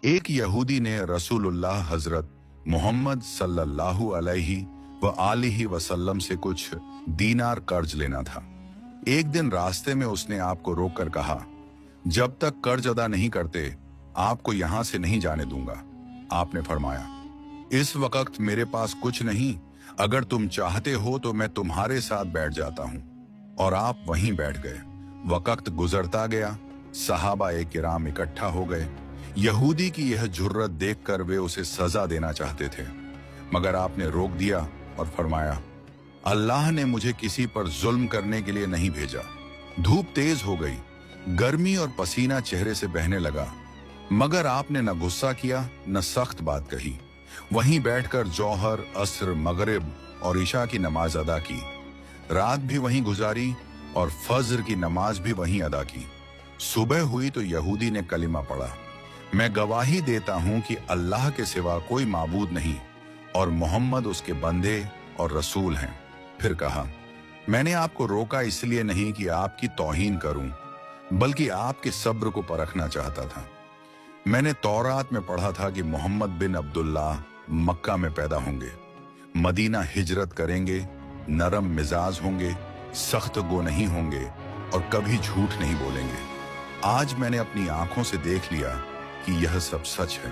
एक यहूदी ने रसूलुल्लाह हजरत मोहम्मद सल्लल्लाहु अलैहि व आलिहि वसल्लम से कुछ दीनार कर्ज लेना था। एक दिन रास्ते में उसने आपको रोककर कहा, जब तक कर्ज अदा नहीं करते आपको यहां से नहीं जाने दूंगा। आपने फरमाया, इस वक्त मेरे पास कुछ नहीं, अगर तुम चाहते हो तो मैं तुम्हारे साथ बैठ जाता हूं। और आप वहीं बैठ गए। वक्त गुजरता गया, सहाबा किराम इकट्ठा हो गए। यहूदी की यह जुर्रत देखकर वे उसे सजा देना चाहते थे, मगर आपने रोक दिया और फरमाया, अल्लाह ने मुझे किसी पर जुल्म करने के लिए नहीं भेजा। धूप तेज हो गई, गर्मी और पसीना चेहरे से बहने लगा, मगर आपने न गुस्सा किया न सख्त बात कही। वहीं बैठकर जौहर, असर, मगरिब और इशा की नमाज अदा की। रात भी वहीं गुजारी और फज्र की नमाज भी वहीं अदा की। सुबह हुई तो यहूदी ने कलिमा पढ़ा, मैं गवाही देता हूं कि अल्लाह के सिवा कोई माबूद नहीं और मोहम्मद उसके बंदे और रसूल हैं। फिर कहा, मैंने आपको रोका इसलिए नहीं कि आपकी तौहीन करूं, बल्कि आपके सब्र को परखना चाहता था। मैंने तौरात में पढ़ा था कि मोहम्मद बिन अब्दुल्लाह मक्का में पैदा होंगे, मदीना हिजरत करेंगे, नरम मिजाज होंगे, सख्त गो नहीं होंगे और कभी झूठ नहीं बोलेंगे। आज मैंने अपनी आंखों से देख लिया कि यह सब सच है।